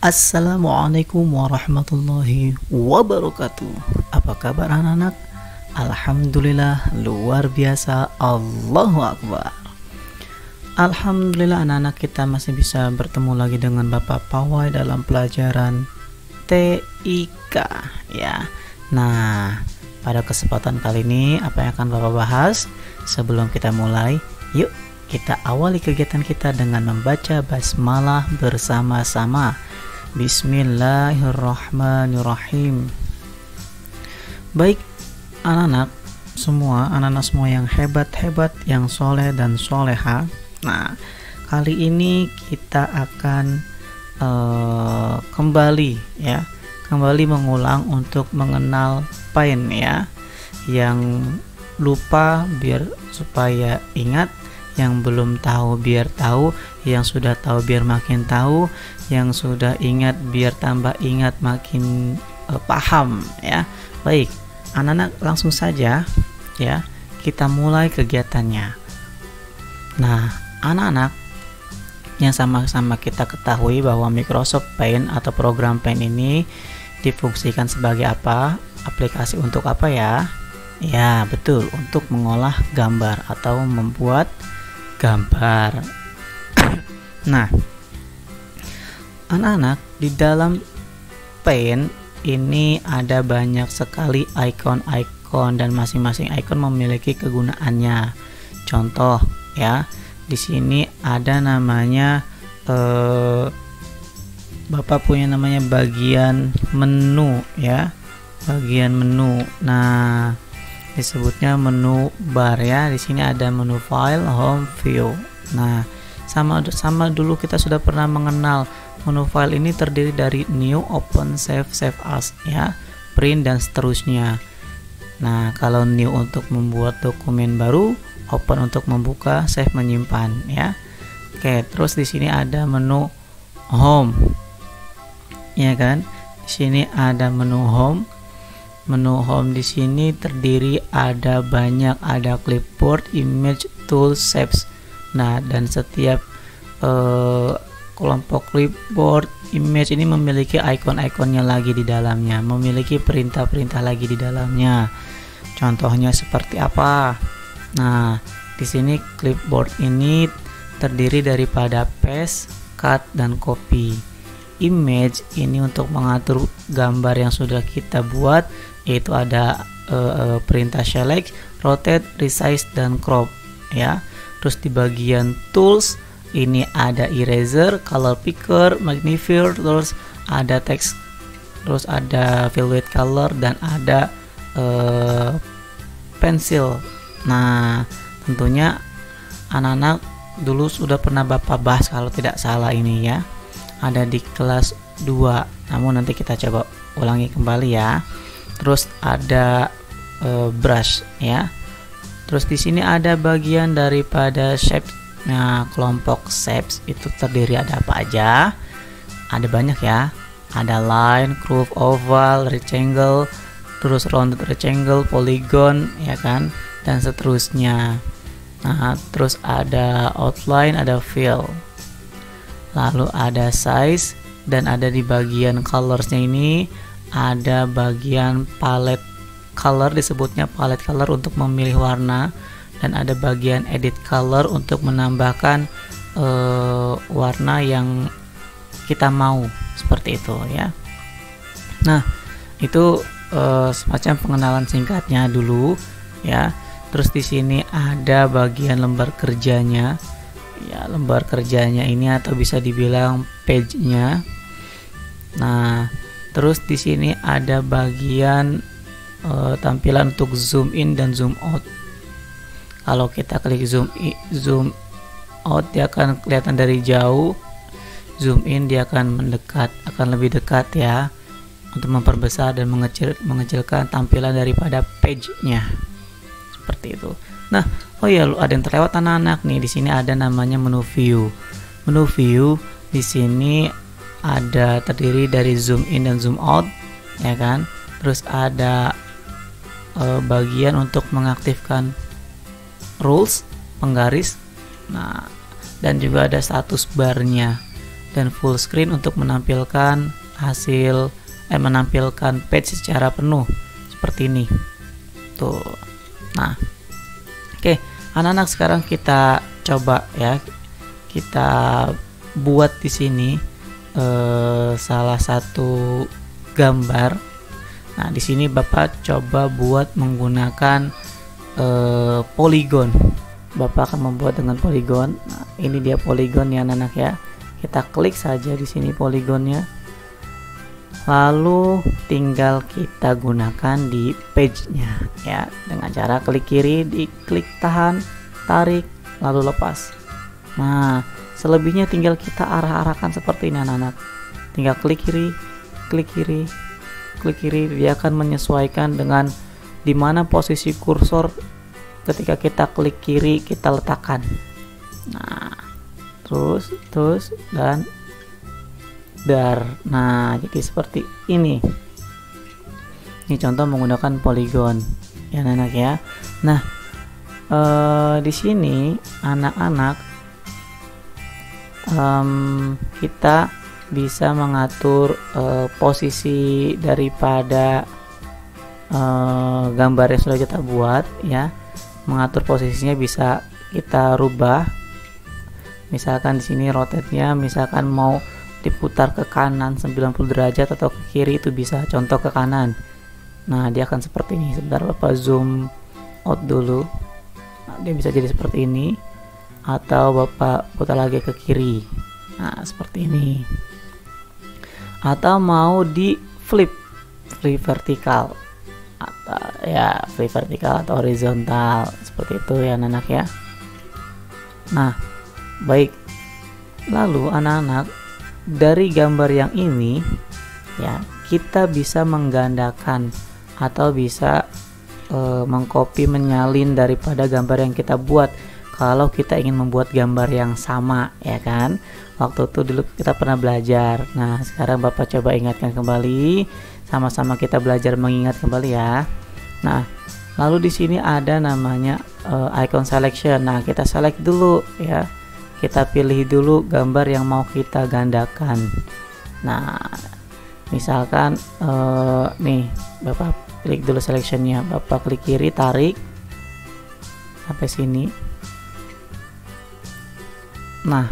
Assalamualaikum warahmatullahi wabarakatuh. Apa kabar anak-anak? Alhamdulillah luar biasa. Allahu Akbar. Alhamdulillah anak-anak kita masih bisa bertemu lagi dengan Bapak Pawai dalam pelajaran TIK ya. Nah, pada kesempatan kali ini apa yang akan Bapak bahas? Sebelum kita mulai, yuk kita awali kegiatan kita dengan membaca basmalah bersama-sama. Bismillahirrahmanirrahim. Baik anak-anak semua yang hebat-hebat, yang soleh dan soleha. Nah, kali ini kita akan kembali mengulang untuk mengenal pain ya. Yang lupa biar supaya ingat, yang belum tahu biar tahu, yang sudah tahu biar makin tahu, yang sudah ingat biar tambah ingat, makin paham ya. Baik, anak-anak langsung saja ya, kita mulai kegiatannya. Nah, anak-anak yang sama-sama kita ketahui bahwa Microsoft Paint atau program Paint ini difungsikan sebagai apa? Aplikasi untuk apa ya? Ya, betul, untuk mengolah gambar atau membuat gambar. Nah, anak-anak, di dalam Paint ini ada banyak sekali icon-icon dan masing-masing icon memiliki kegunaannya. Contoh ya, di sini ada namanya Bapak punya namanya bagian menu ya, bagian menu. Nah, disebutnya menu bar ya. Di sini ada menu file, home, view. Nah, sama dulu kita sudah pernah mengenal menu file ini terdiri dari new, open, save, save as ya, print dan seterusnya. Nah, kalau new untuk membuat dokumen baru, open untuk membuka, save menyimpan ya. Oke, terus di sini ada menu home. Ya kan? Di sini ada menu home. Menu home di sini terdiri ada clipboard, image, tools, shapes. Nah, dan setiap kelompok clipboard, image ini memiliki icon-iconnya lagi di dalamnya, memiliki perintah-perintah lagi di dalamnya. Contohnya seperti apa? Nah, di sini clipboard ini terdiri daripada paste, cut, dan copy. Image ini untuk mengatur gambar yang sudah kita buat, yaitu ada perintah select, rotate, resize, dan crop ya. Terus di bagian tools ini ada eraser, color picker, magnifier, terus ada text, terus ada fill with color, dan ada pensil. Nah, tentunya anak-anak dulu sudah pernah Bapak bahas kalau tidak salah ini ya, ada di kelas 2, namun nanti kita coba ulangi kembali ya. Terus ada brush ya. Terus di sini ada bagian daripada shapes. Nah, kelompok shapes itu terdiri ada apa aja? Ada banyak ya. Ada line, curve, oval, rectangle, terus rounded rectangle, polygon ya kan, dan seterusnya. Nah, terus ada outline, ada fill. Lalu ada size, dan ada di bagian colorsnya ini ada bagian palette color, disebutnya palette color untuk memilih warna, dan ada bagian edit color untuk menambahkan warna yang kita mau, seperti itu ya. Nah, itu semacam pengenalan singkatnya dulu ya. Terus di sini ada bagian lembar kerjanya ya, lembar kerjanya ini atau bisa dibilang page-nya. Nah, terus di sini ada bagian tampilan untuk zoom in dan zoom out. Kalau kita klik zoom out, dia akan kelihatan dari jauh. Zoom in dia akan mendekat, akan lebih dekat ya, untuk memperbesar dan mengecilkan tampilan daripada page-nya. Seperti itu. Nah, oh ya, ada yang terlewat anak-anak nih. Di sini ada namanya menu view. Menu view di sini ada terdiri dari zoom in dan zoom out ya kan. Terus ada bagian untuk mengaktifkan rules, penggaris. Nah, dan juga ada status barnya. dan full screen untuk menampilkan menampilkan page secara penuh seperti ini tuh. Nah, oke, anak-anak, sekarang kita coba ya, kita buat di sini salah satu gambar. Nah, di sini Bapak coba buat menggunakan poligon. Bapak akan membuat dengan poligon. Nah, ini dia poligon ya anak-anak ya. Kita klik saja di sini poligonnya. Lalu tinggal kita gunakan di page-nya ya, dengan cara klik kiri, diklik tahan, tarik, lalu lepas. Nah, selebihnya tinggal kita arah-arahkan seperti ini anak-anak. Tinggal klik kiri, klik kiri, klik kiri, dia akan menyesuaikan dengan dimana posisi kursor ketika kita klik kiri kita letakkan. Nah, terus dan dar. Nah, jadi seperti ini. Ini contoh menggunakan poligon ya anak-anak ya. Nah, di sini anak-anak kita bisa mengatur posisi daripada gambar yang sudah kita buat ya. Mengatur posisinya bisa kita rubah. Misalkan di sini rotate-nya misalkan mau diputar ke kanan 90 derajat atau ke kiri, itu bisa. Contoh ke kanan. Nah, dia akan seperti ini. Sebentar Bapak zoom out dulu. Nah, dia bisa jadi seperti ini. Atau Bapak putar lagi ke kiri. Nah, seperti ini. Atau mau di flip vertikal. Atau ya flip vertikal atau horizontal. Seperti itu ya anak-anak ya. Nah, baik. Lalu anak-anak, dari gambar yang ini ya, kita bisa menggandakan atau bisa mengcopy, menyalin daripada gambar yang kita buat. Kalau kita ingin membuat gambar yang sama ya kan, waktu itu dulu kita pernah belajar. Nah, sekarang Bapak coba ingatkan kembali, sama-sama kita belajar mengingat kembali ya. Nah, lalu di sini ada namanya icon selection. Nah, kita select dulu ya. Kita pilih dulu gambar yang mau kita gandakan. Nah, misalkan nih Bapak klik dulu selectionnya, Bapak klik kiri, tarik sampai sini. Nah,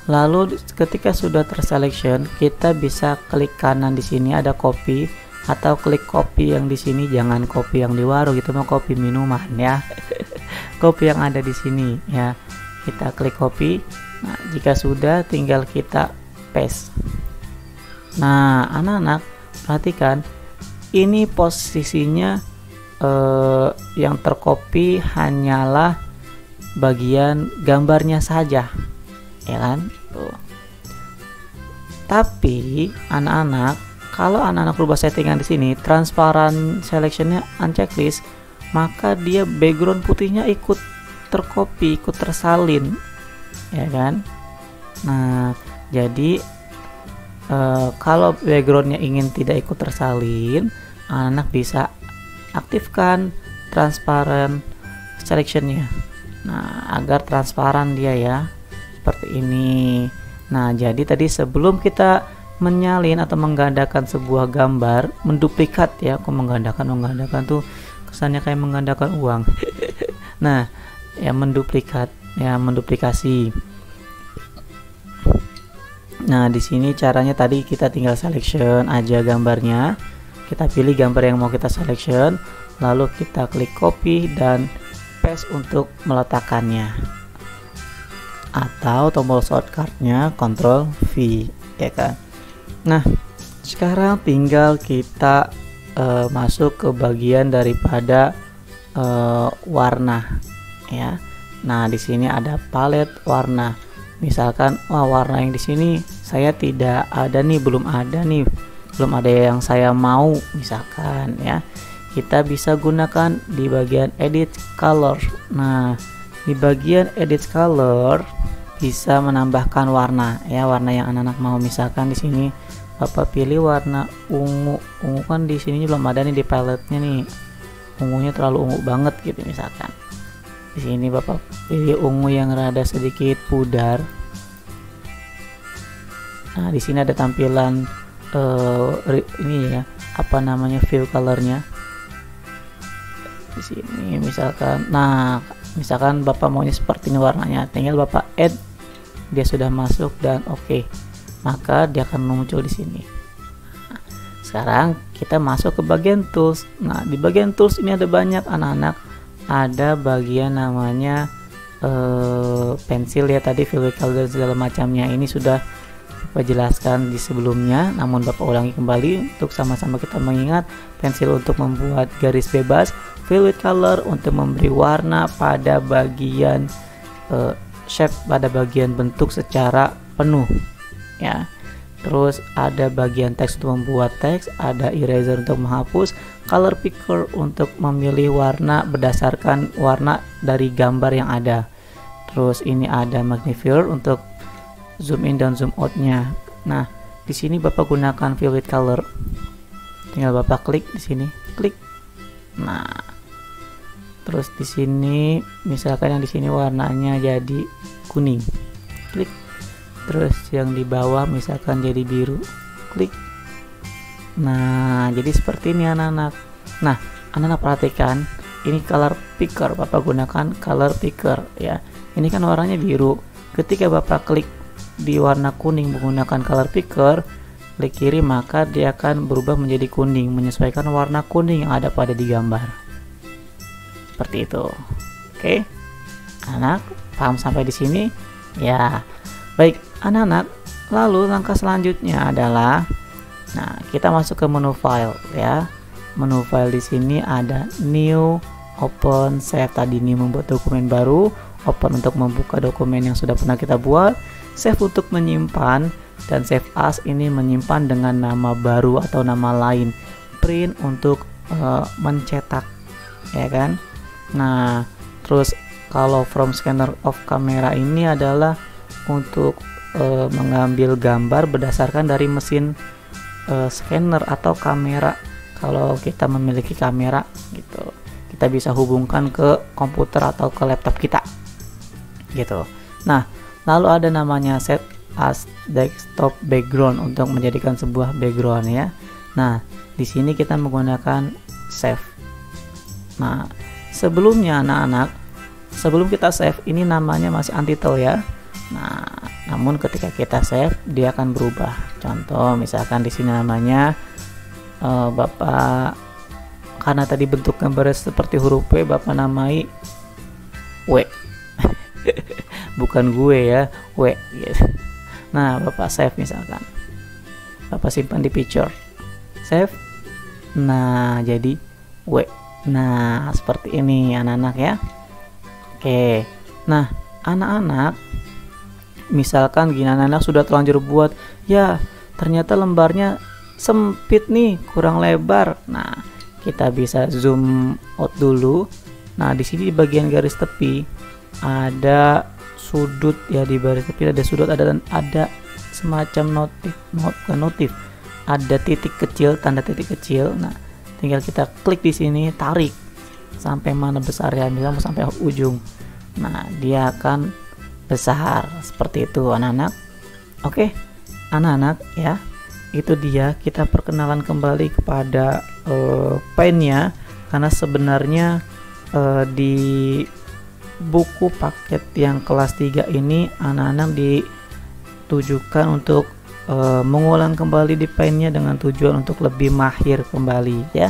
lalu ketika sudah terselection, kita bisa klik kanan di sini ada copy, atau klik copy yang di sini. Jangan copy yang di warung, itu mau copy minuman ya. Copy yang ada di sini ya. Kita klik copy. Nah, jika sudah tinggal kita paste. Nah, anak-anak perhatikan, ini posisinya yang tercopy hanyalah bagian gambarnya saja ya kan tuh. Tapi anak-anak, kalau anak-anak rubah settingan di sini, transparan selectionnya unchecklist, maka dia background putihnya ikut tercopy, ikut tersalin ya kan. Nah, jadi kalau backgroundnya ingin tidak ikut tersalin, anak bisa aktifkan transparan selectionnya. Nah, agar transparan dia ya, seperti ini. Nah, jadi tadi sebelum kita menyalin atau menggandakan sebuah gambar, menduplikat ya, aku menggandakan tuh kesannya kayak menggandakan uang. Nah, ya menduplikat ya, menduplikasi. Nah, di sini caranya tadi kita tinggal selection aja gambarnya. Kita pilih gambar yang mau kita selection, lalu kita klik copy dan paste untuk meletakkannya. Atau tombol shortcutnya Ctrl V ya kan. Nah, sekarang tinggal kita masuk ke bagian daripada warna ya. Nah, di sini ada palet warna. Misalkan warna yang di sini saya tidak ada nih, belum ada yang saya mau misalkan ya. Kita bisa gunakan di bagian edit color. Nah, di bagian edit color bisa menambahkan warna ya, warna yang anak-anak mau. Misalkan di sini Bapak pilih warna ungu. Ungu kan di sini belum ada nih di paletnya nih. Ungunya terlalu ungu banget gitu misalkan. Di sini Bapak pilih ungu yang rada sedikit pudar. Nah, di sini ada tampilan ini ya, apa namanya, view colornya di sini. Misalkan Bapak maunya seperti ini warnanya, tinggal Bapak add, dia sudah masuk dan oke, maka dia akan muncul di sini. Nah, sekarang kita masuk ke bagian tools. Nah, di bagian tools ini ada banyak anak-anak, ada bagian namanya pensil ya, tadi fill color dan segala macamnya ini sudah Bapak jelaskan di sebelumnya, namun Bapak ulangi kembali untuk sama-sama kita mengingat. Pensil untuk membuat garis bebas, fill with color untuk memberi warna pada bagian shape, pada bagian bentuk secara penuh ya. Terus ada bagian teks untuk membuat teks, ada eraser untuk menghapus, color picker untuk memilih warna berdasarkan warna dari gambar yang ada. Terus ini ada magnifier untuk zoom in dan zoom out-nya. Nah, di sini Bapak gunakan fill with color. Tinggal Bapak klik di sini, klik. Nah, terus di sini misalkan yang di sini warnanya jadi kuning, klik. Terus yang di bawah misalkan jadi biru, klik. Nah, jadi seperti ini anak-anak. Nah, anak-anak perhatikan, ini color picker, Bapak gunakan color picker ya. Ini kan warnanya biru. Ketika Bapak klik di warna kuning menggunakan color picker, klik kiri, maka dia akan berubah menjadi kuning, menyesuaikan warna kuning yang ada pada di gambar. Seperti itu. Oke. Anak paham sampai di sini? Ya. Baik, anak-anak, lalu langkah selanjutnya adalah, nah, kita masuk ke menu file ya. Menu file di sini ada new, open, save, tadi ini membuat dokumen baru, open untuk membuka dokumen yang sudah pernah kita buat, save untuk menyimpan, dan save as ini menyimpan dengan nama baru atau nama lain, print untuk mencetak ya kan. Nah, terus kalau from scanner of camera ini adalah untuk mengambil gambar berdasarkan dari mesin scanner atau kamera. Kalau kita memiliki kamera gitu, kita bisa hubungkan ke komputer atau ke laptop kita gitu. Nah, lalu ada namanya set as desktop background untuk menjadikan sebuah background ya. Nah, di sini kita menggunakan save. Nah, sebelumnya anak-anak, sebelum kita save ini namanya masih untitled ya. Nah, namun ketika kita save dia akan berubah. Contoh misalkan di sini namanya Bapak, karena tadi bentuk gambarnya seperti huruf W, Bapak namai W. Bukan gue ya, W gitu. Nah, Bapak save misalkan, Bapak simpan di picture, save. Nah, jadi W. Nah, seperti ini anak-anak ya. Oke. Nah, anak-anak, misalkan gini, anak-anak sudah terlanjur buat, ya ternyata lembarnya sempit nih, kurang lebar. Nah, kita bisa zoom out dulu. Nah, di sini di bagian garis tepi ada sudut ya, di baris tepi ada sudut, ada semacam notif, ada titik kecil, tanda titik kecil. Nah, tinggal kita klik di sini, tarik sampai mana besar ya, misalnya sampai ujung. Nah, dia akan besar seperti itu anak-anak. Oke, anak-anak ya, itu dia, kita perkenalan kembali kepada paintnya, karena sebenarnya di buku paket yang kelas 3 ini anak-anak ditujukan untuk mengulang kembali di paintnya dengan tujuan untuk lebih mahir kembali ya.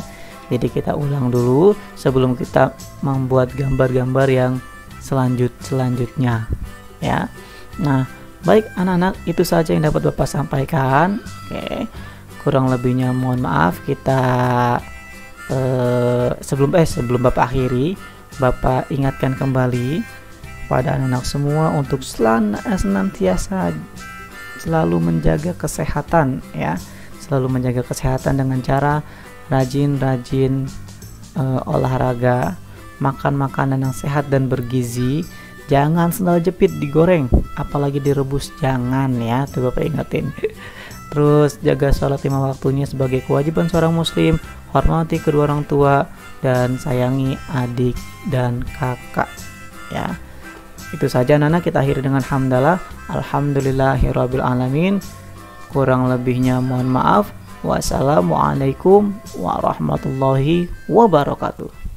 Jadi kita ulang dulu sebelum kita membuat gambar-gambar yang selanjutnya ya. Nah, baik anak-anak, itu saja yang dapat Bapak sampaikan. Oke, kurang lebihnya mohon maaf. Kita sebelum Bapak akhiri, Bapak ingatkan kembali pada anak-anak semua untuk senantiasa selalu menjaga kesehatan ya, selalu menjaga kesehatan dengan cara rajin-rajin olahraga, makan makanan yang sehat dan bergizi. Jangan sendal jepit digoreng, apalagi direbus, jangan ya, tuh Bapak ingetin. Terus jaga sholat 5 waktunya sebagai kewajiban seorang muslim, hormati kedua orang tua, dan sayangi adik dan kakak ya. Itu saja anak-anak, kita akhiri dengan hamdalah, alhamdulillahirabbil alamin. Kurang lebihnya mohon maaf. Wassalamualaikum warahmatullahi wabarakatuh.